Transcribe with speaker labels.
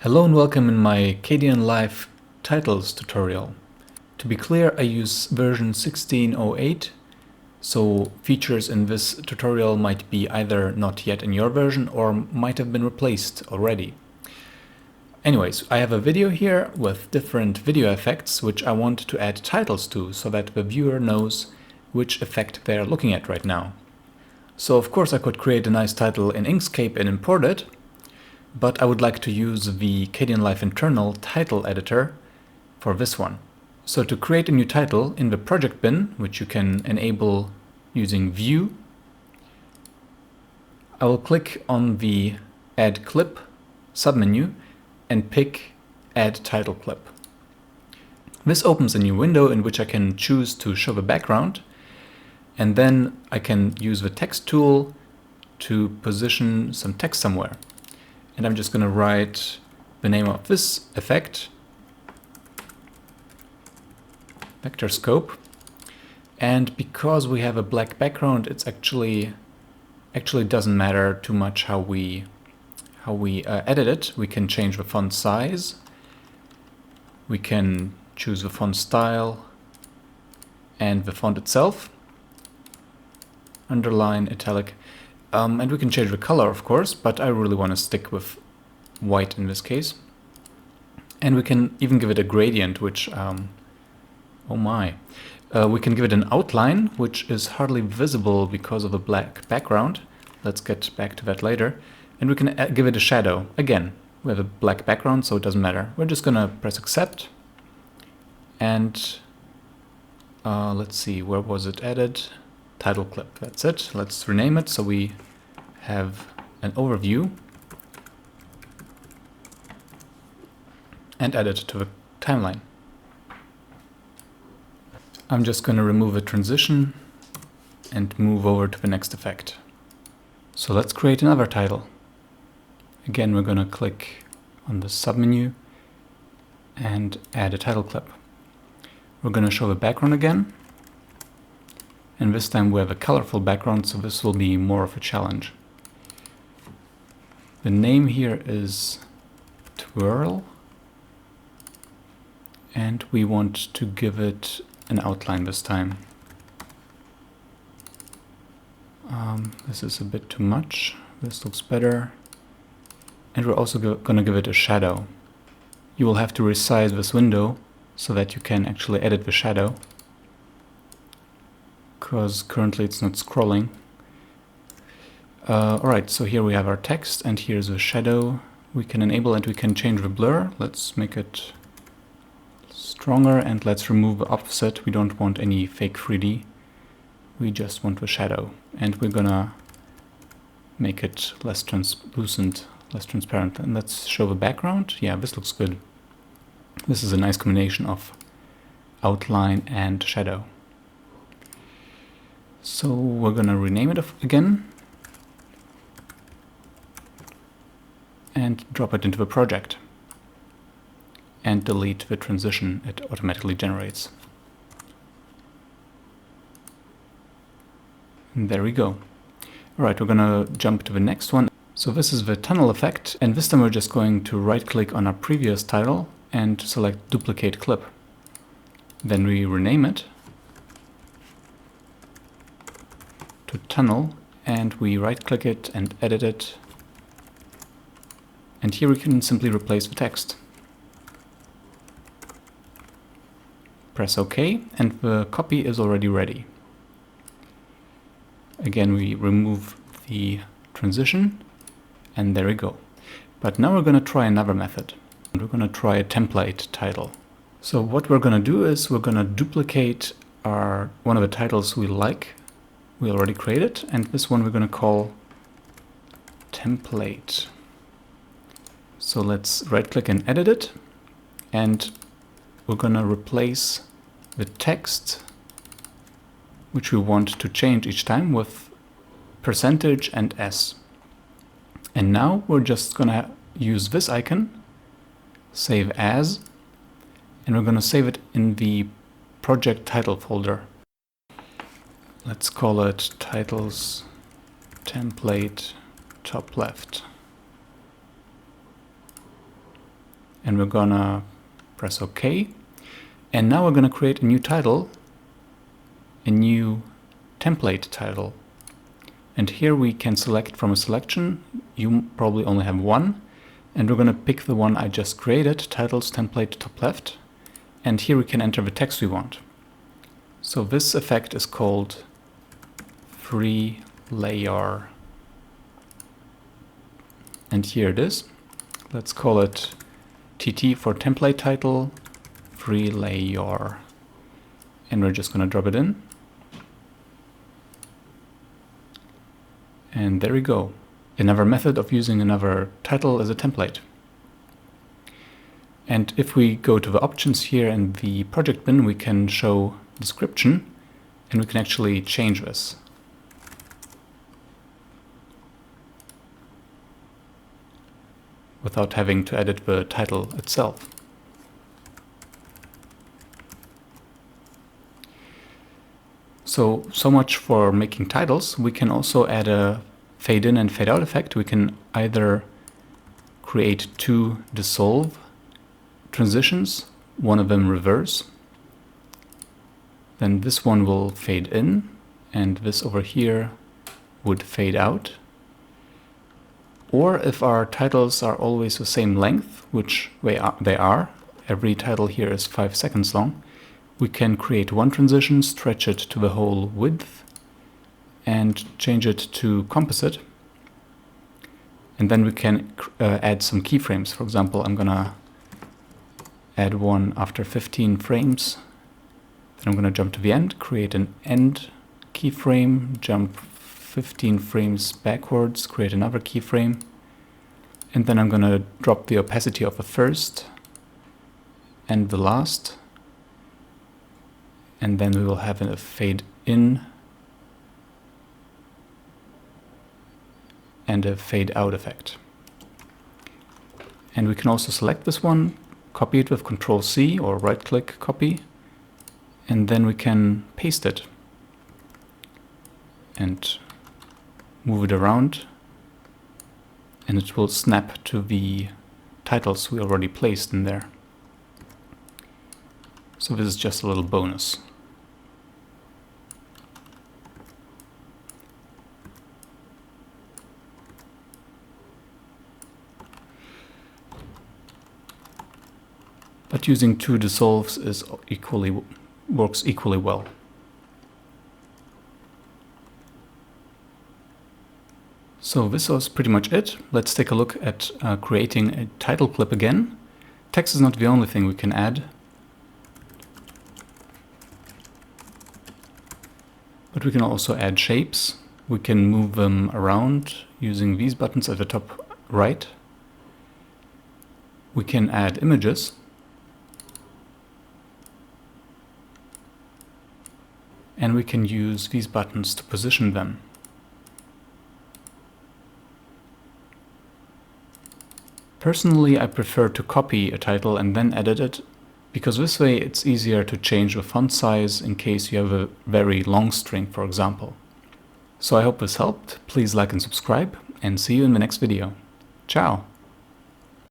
Speaker 1: Hello and welcome in my kdenlive-titles tutorial. To be clear, I use version 16.08, so features in this tutorial might be either not yet in your version or might have been replaced already. Anyways, I have a video here with different video effects which I want to add titles to so that the viewer knows which effect they're looking at right now. So of course I could create a nice title in Inkscape and import it, but I would like to use the kdenlive internal title editor for this one. So to create a new title in the project bin, which you can enable using View, I will click on the Add Clip submenu and pick Add Title Clip. This opens a new window in which I can choose to show the background, and then I can use the text tool to position some text somewhere. And I'm just going to write the name of this effect, Vectorscope. And because we have a black background, it's actually doesn't matter too much how we edit it. We can change the font size. We can choose the font style and the font itself. Underline, italic. And we can change the color, of course, but I really want to stick with white in this case. And we can even give it a gradient, which, oh my. We can give it an outline, which is hardly visible because of the black background. Let's get back to that later. And we can give it a shadow. Again, we have a black background, so it doesn't matter. We're just going to press accept. And let's see, where was it added? Title clip, that's it. Let's rename it so we have an overview and add it to the timeline. I'm just going to remove a transition and move over to the next effect. So let's create another title. Again, we're going to click on the submenu and add a title clip. We're going to show the background again. And this time we have a colorful background, so this will be more of a challenge. The name here is twirl. And we want to give it an outline this time. This is a bit too much. This looks better. And we're also going to give it a shadow. You will have to resize this window so that you can actually edit the shadow, because currently it's not scrolling. Alright, so here we have our text and here's the shadow. We can enable and we can change the blur. Let's make it stronger and let's remove the offset. We don't want any fake 3D. We just want the shadow. And we're gonna make it less translucent, less transparent. And let's show the background. Yeah, this looks good. This is a nice combination of outline and shadow. So we're gonna rename it again and drop it into the project and delete the transition it automatically generates. And there we go. Alright, we're gonna jump to the next one. So this is the tunnel effect, and this time we're just going to right click on our previous title and select duplicate clip. Then we rename it to tunnel, and we right click it and edit it, and here we can simply replace the text. Press OK, and the copy is already ready. Again, we remove the transition, and there we go. But now we're going to try another method. We're going to try a template title. So what we're going to do is we're going to duplicate one of the titles we like. We already created, and this one we're going to call template. So let's right click and edit it, and we're going to replace the text, which we want to change each time, with % and S. And now we're just going to use this icon, save as, and we're going to save it in the project title folder. Let's call it titles template top left. and we're gonna press OK. And now we're gonna create a new title, a new template title. And here we can select from a selection. You probably only have one. And we're going to pick the one I just created, titles, template, top left. And here we can enter the text we want. So this effect is called free layer. And here it is. Let's call it TT for template title, free layer. And we're just going to drop it in. And there we go. Another method of using another title as a template. And if we go to the options here in the project bin, we can show description, and we can actually change this. Without having to edit the title itself. So much for making titles. We can also add a fade in and fade out effect. We can either create two dissolve transitions, one of them reverse. Then this one will fade in, and this over here would fade out. Or if our titles are always the same length, which they are, every title here is 5 seconds long, we can create one transition, stretch it to the whole width, and change it to composite. And then we can add some keyframes. For example, I'm gonna add one after 15 frames. Then I'm gonna jump to the end, create an end keyframe, jump 15 frames backwards, create another keyframe. And then I'm gonna drop the opacity of the first and the last. And then we will have a fade in and a fade out effect. And we can also select this one, copy it with Ctrl+C or right-click copy, and then we can paste it and move it around, and it will snap to the titles we already placed in there. So this is just a little bonus. But using two dissolves works equally well. So this was pretty much it. Let's take a look at creating a title clip again. Text is not the only thing we can add, but we can also add shapes. We can move them around using these buttons at the top right. We can add images. And we can use these buttons to position them. Personally, I prefer to copy a title and then edit it, because this way it's easier to change the font size in case you have a very long string, for example. So I hope this helped. Please like and subscribe, and see you in the next video. Ciao!